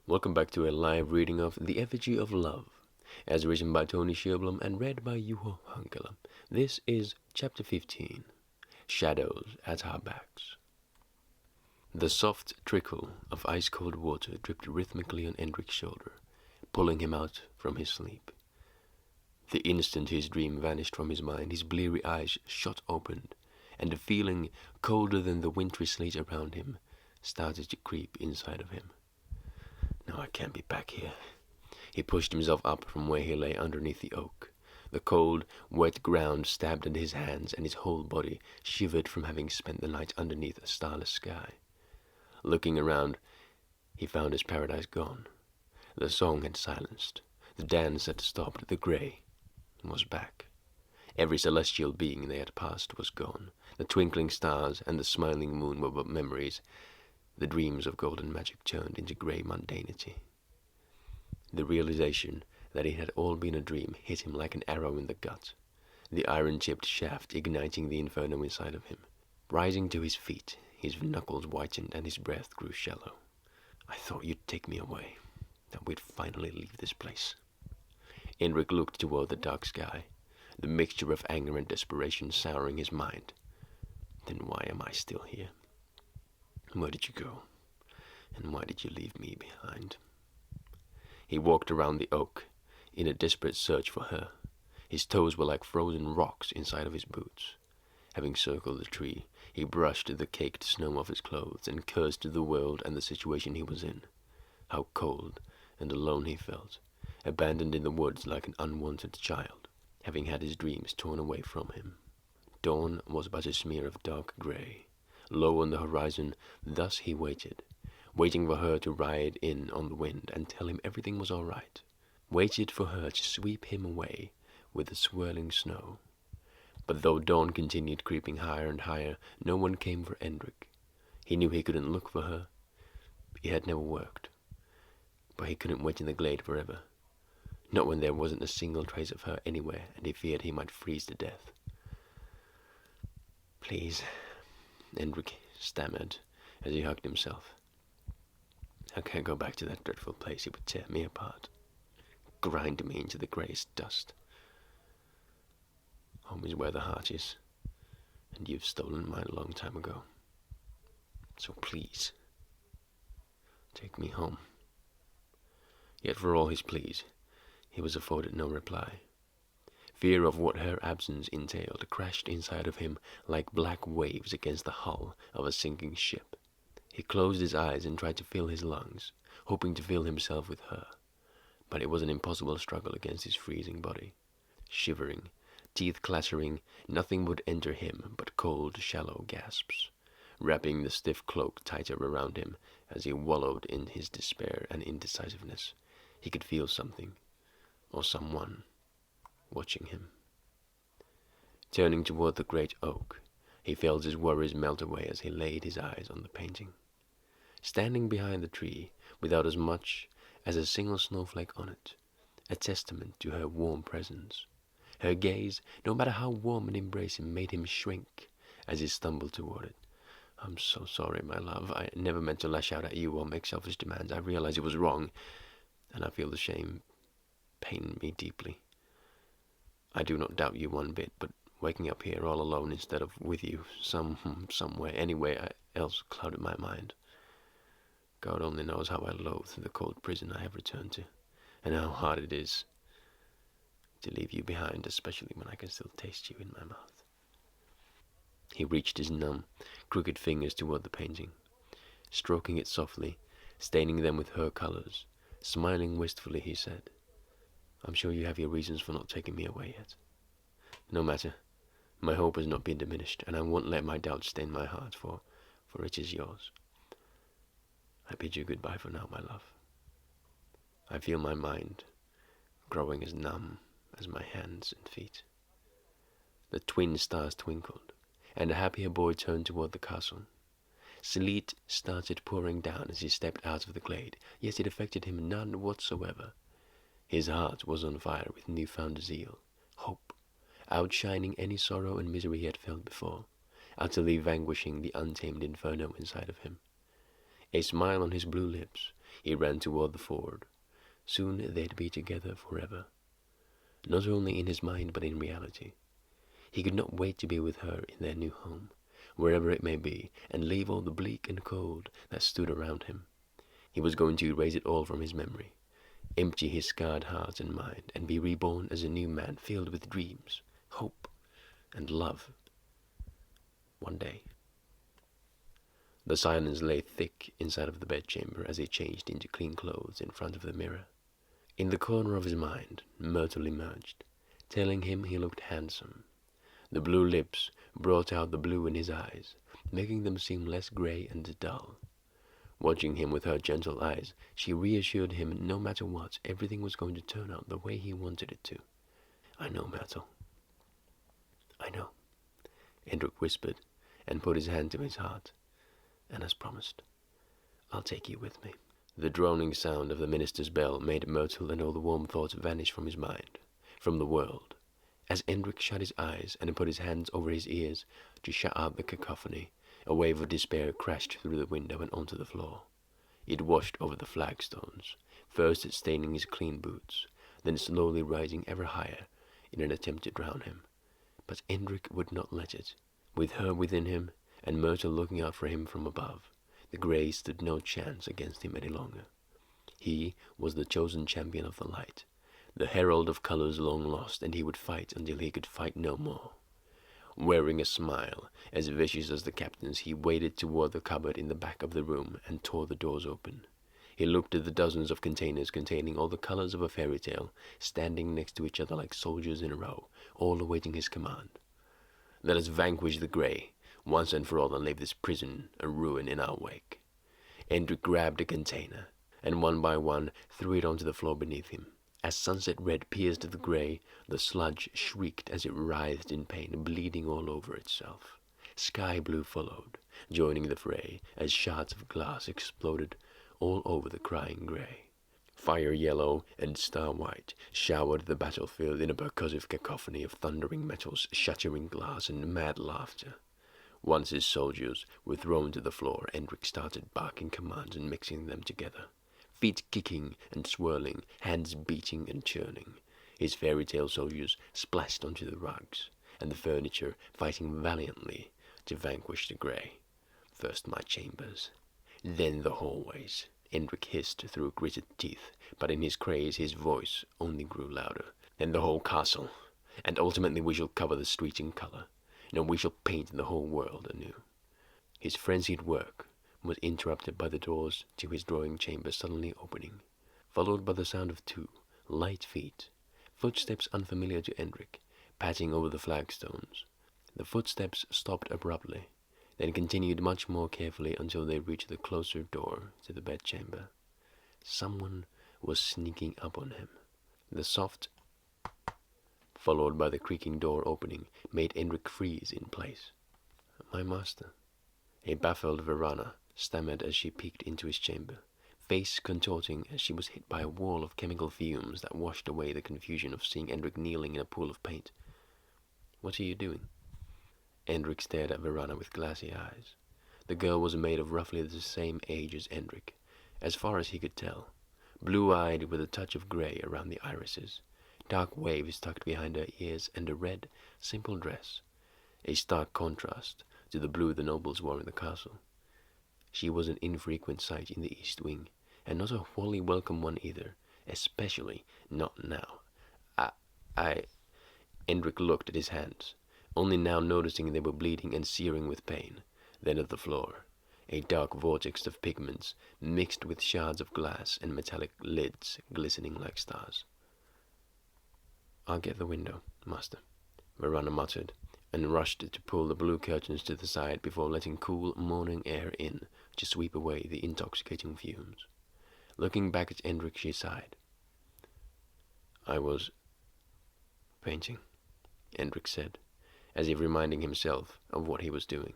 Welcome back to a live reading of The Effigy of Love, as written by Tony Sherblom and read by Juho Hankala. This is Chapter 15, Shadows at Our Backs. The soft trickle of ice-cold water dripped rhythmically on Endrik's shoulder, pulling him out from his sleep. The instant his dream vanished from his mind, his bleary eyes shot open, and a feeling colder than the wintry sleet around him started to creep inside of him. No, I can't be back here. He pushed himself up from where he lay underneath the oak. The cold, wet ground stabbed at his hands, and his whole body shivered from having spent the night underneath a starless sky. Looking around, he found his paradise gone. The song had silenced. The dance had stopped. The grey was back. Every celestial being they had passed was gone. The twinkling stars and the smiling moon were but memories. The dreams of golden magic turned into grey mundanity. The realization that it had all been a dream hit him like an arrow in the gut, the iron-tipped shaft igniting the inferno inside of him. Rising to his feet, his knuckles whitened and his breath grew shallow. I thought you'd take me away, that we'd finally leave this place. Endrik looked toward the dark sky, the mixture of anger and desperation souring his mind. Then why am I still here? Where did you go? And why did you leave me behind? He walked around the oak, in a desperate search for her. His toes were like frozen rocks inside of his boots. Having circled the tree, he brushed the caked snow off his clothes and cursed the world and the situation he was in. How cold and alone he felt, abandoned in the woods like an unwanted child, having had his dreams torn away from him. Dawn was but a smear of dark grey, low on the horizon. Thus he waited, waiting for her to ride in on the wind and tell him everything was all right. Waited for her to sweep him away with the swirling snow. But though dawn continued creeping higher and higher, no one came for Endrik. He knew he couldn't look for her. It had never worked. But he couldn't wait in the glade forever. Not when there wasn't a single trace of her anywhere, and he feared he might freeze to death. Please, Endrik stammered as he hugged himself. I can't go back to that dreadful place. It would tear me apart, grind me into the greyest dust. Home is where the heart is, and you've stolen mine a long time ago. So please, take me home. Yet for all his pleas, he was afforded no reply. Fear of what her absence entailed crashed inside of him like black waves against the hull of a sinking ship. He closed his eyes and tried to fill his lungs, hoping to fill himself with her. But it was an impossible struggle against his freezing body. Shivering, teeth clattering, nothing would enter him but cold, shallow gasps, wrapping the stiff cloak tighter around him as he wallowed in his despair and indecisiveness. He could feel something, or someone, watching him. Turning toward the great oak, he felt his worries melt away as he laid his eyes on the painting. Standing behind the tree, without as much as a single snowflake on it, a testament to her warm presence. Her gaze, no matter how warm and embracing, made him shrink as he stumbled toward it. I'm so sorry, my love. I never meant to lash out at you or make selfish demands. I realize it was wrong, and I feel the shame pain me deeply. I do not doubt you one bit, but waking up here all alone instead of with you, somewhere, anywhere else clouded my mind. God only knows how I loathe the cold prison I have returned to, and how hard it is to leave you behind, especially when I can still taste you in my mouth. He reached his numb, crooked fingers toward the painting, stroking it softly, staining them with her colors. Smiling wistfully, he said, I'm sure you have your reasons for not taking me away yet. No matter. My hope has not been diminished, and I won't let my doubt stain my heart, for it is yours. I bid you goodbye for now, my love. I feel my mind growing as numb as my hands and feet. The twin stars twinkled, and a happier boy turned toward the castle. Sleet started pouring down as he stepped out of the glade, yet it affected him none whatsoever. His heart was on fire with newfound zeal, hope, outshining any sorrow and misery he had felt before, utterly vanquishing the untamed inferno inside of him. A smile on his blue lips, he ran toward the ford. Soon they'd be together forever, not only in his mind but in reality. He could not wait to be with her in their new home, wherever it may be, and leave all the bleak and cold that stood around him. He was going to erase it all from his memory, empty his scarred heart and mind, and be reborn as a new man filled with dreams, hope, and love. One day. The silence lay thick inside of the bedchamber as he changed into clean clothes in front of the mirror. In the corner of his mind, Myrtle emerged, telling him he looked handsome. The blue lips brought out the blue in his eyes, making them seem less gray and dull. Watching him with her gentle eyes, she reassured him no matter what, everything was going to turn out the way he wanted it to. "I know, Myrtle. I know," Hendrik whispered, and put his hand to his heart. "And as promised, I'll take you with me." The droning sound of the minister's bell made Myrtle and all the warm thoughts vanish from his mind, from the world. As Hendrik shut his eyes and put his hands over his ears to shut out the cacophony, a wave of despair crashed through the window and onto the floor. It washed over the flagstones, first staining his clean boots, then slowly rising ever higher in an attempt to drown him. But Hendrik would not let it. With her within him, and Myrtle looking out for him from above, the Grey stood no chance against him any longer. He was the chosen champion of the light, the herald of colors long lost, and he would fight until he could fight no more. Wearing a smile as vicious as the captain's, he waded toward the cupboard in the back of the room and tore the doors open. He looked at the dozens of containers containing all the colors of a fairy tale, standing next to each other like soldiers in a row, all awaiting his command. "Let us vanquish the Grey, once and for all, and leave this prison a ruin in our wake." Hendrik grabbed a container, and one by one threw it onto the floor beneath him. As sunset red pierced the Grey, the sludge shrieked as it writhed in pain, bleeding all over itself. Sky blue followed, joining the fray, as shards of glass exploded all over the crying Grey. Fire yellow and star white showered the battlefield in a percussive cacophony of thundering metals, shattering glass, and mad laughter. Once his soldiers were thrown to the floor, Hendrik started barking commands and mixing them together. Feet kicking and swirling, hands beating and churning. His fairy tale soldiers splashed onto the rugs, and the furniture fighting valiantly to vanquish the Grey. "First my chambers, then the hallways," Hendrik hissed through gritted teeth, but in his craze his voice only grew louder. "Then the whole castle, and ultimately we shall cover the streets in color. No, we shall paint the whole world anew." His frenzied work was interrupted by the doors to his drawing chamber suddenly opening, followed by the sound of two light feet, footsteps unfamiliar to Hendrik, patting over the flagstones. The footsteps stopped abruptly, then continued much more carefully until they reached the closer door to the bedchamber. Someone was sneaking up on him. The soft, followed by the creaking door opening, made Hendrik freeze in place. "My master," a baffled Verana stammered as she peeked into his chamber, face contorting as she was hit by a wall of chemical fumes that washed away the confusion of seeing Hendrik kneeling in a pool of paint. "What are you doing?" Hendrik stared at Verana with glassy eyes. The girl was a maid of roughly the same age as Hendrik, as far as he could tell, blue-eyed with a touch of gray around the irises, dark waves tucked behind her ears, and a red, simple dress, a stark contrast to the blue the nobles wore in the castle. She was an infrequent sight in the East Wing, and not a wholly welcome one either, especially not now. Hendrik looked at his hands, only now noticing they were bleeding and searing with pain, then at the floor, a dark vortex of pigments mixed with shards of glass and metallic lids glistening like stars. "I'll get the window, master," Verana muttered, and rushed to pull the blue curtains to the side before letting cool morning air in to sweep away the intoxicating fumes. Looking back at Hendrik, she sighed. "I was painting," Hendrik said, as if reminding himself of what he was doing.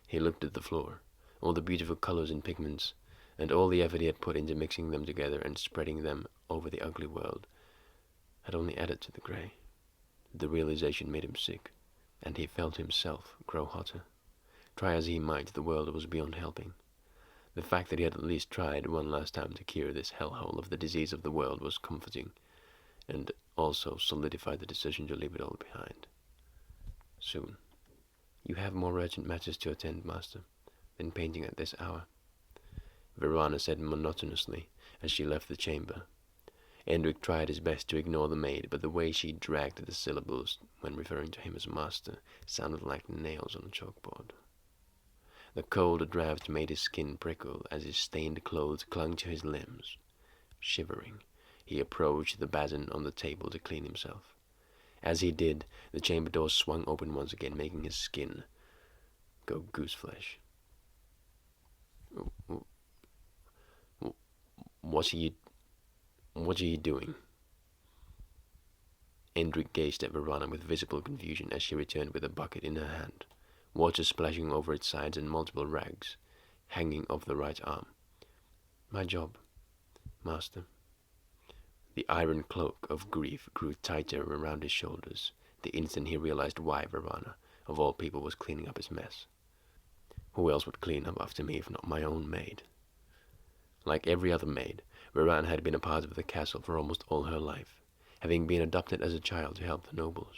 He looked at the floor, all the beautiful colors and pigments, and all the effort he had put into mixing them together and spreading them over the ugly world had only added to the Grey. The realization made him sick, and he felt himself grow hotter. Try as he might, the world was beyond helping. The fact that he had at least tried one last time to cure this hellhole of the disease of the world was comforting, and also solidified the decision to leave it all behind. Soon. You have more urgent matters to attend, master, than painting at this hour, Verana said monotonously as she left the chamber. Endrick tried his best to ignore the maid, but the way she dragged the syllables when referring to him as master sounded like nails on a chalkboard. The cold draught made his skin prickle as his stained clothes clung to his limbs. Shivering, he approached the basin on the table to clean himself. As he did, the chamber door swung open once again, making his skin go gooseflesh. What are you doing? Endrick gazed at Verana with visible confusion as she returned with a bucket in her hand, water splashing over its sides and multiple rags hanging off the right arm. My job, master. The iron cloak of grief grew tighter around his shoulders the instant he realized why Verana, of all people, was cleaning up his mess. Who else would clean up after me if not my own maid? Like every other maid, Verana had been a part of the castle for almost all her life, having been adopted as a child to help the nobles.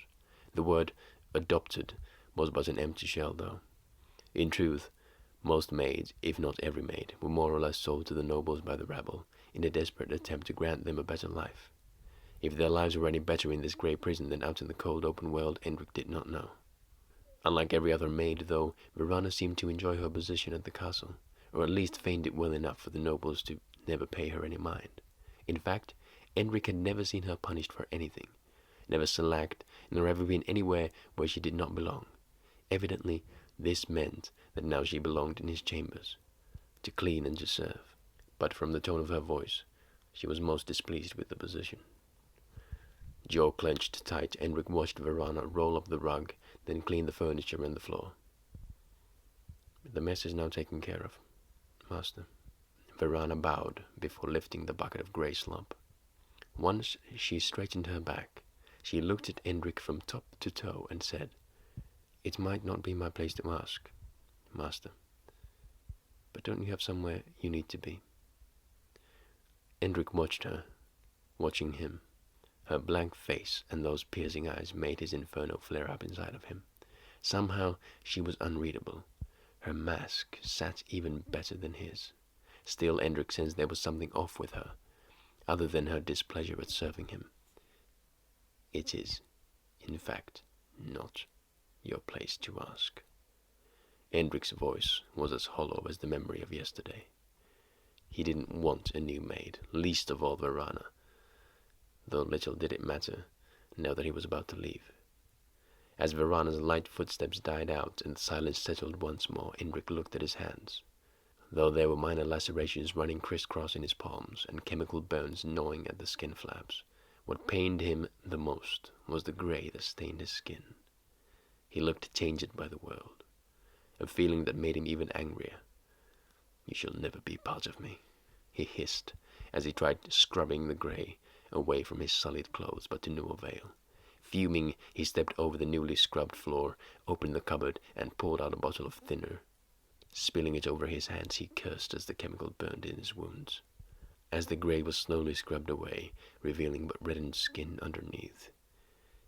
The word adopted was but an empty shell, though. In truth, most maids, if not every maid, were more or less sold to the nobles by the rabble in a desperate attempt to grant them a better life. If their lives were any better in this grey prison than out in the cold open world, Endrick did not know. Unlike every other maid, though, Verana seemed to enjoy her position at the castle, or at least feigned it well enough for the nobles to never pay her any mind. In fact, Endrick had never seen her punished for anything, never slacked, nor ever been anywhere where she did not belong. Evidently, this meant that now she belonged in his chambers, to clean and to serve. But from the tone of her voice, she was most displeased with the position. Jaw clenched tight, Endrick watched Verana roll up the rug, then clean the furniture and the floor. The mess is now taken care of, master. Verana bowed before lifting the bucket of grey slop. Once she straightened her back, she looked at Endrick from top to toe and said, It might not be my place to ask, master, but don't you have somewhere you need to be? Endrick watched her, watching him. Her blank face and those piercing eyes made his inferno flare up inside of him. Somehow she was unreadable. Her mask sat even better than his. Still, Endrick sensed there was something off with her, other than her displeasure at serving him. It is, in fact, not your place to ask. Endrick's voice was as hollow as the memory of yesterday. He didn't want a new maid, least of all Verana, though little did it matter now that he was about to leave. As Verana's light footsteps died out and the silence settled once more, Endrick looked at his hands. Though there were minor lacerations running crisscross in his palms and chemical burns gnawing at the skin flaps, what pained him the most was the grey that stained his skin. He looked tainted by the world, a feeling that made him even angrier. You shall never be part of me, he hissed as he tried scrubbing the grey away from his sullied clothes, but to no avail. Fuming, he stepped over the newly scrubbed floor, opened the cupboard, and pulled out a bottle of thinner. Spilling it over his hands, he cursed as the chemical burned in his wounds. As the grey was slowly scrubbed away, revealing but reddened skin underneath,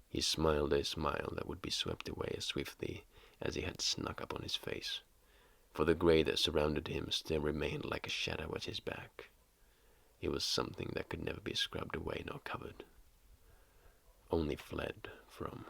he smiled a smile that would be swept away as swiftly as he had snuck up on his face, for the grey that surrounded him still remained like a shadow at his back. It was something that could never be scrubbed away nor covered, only fled from.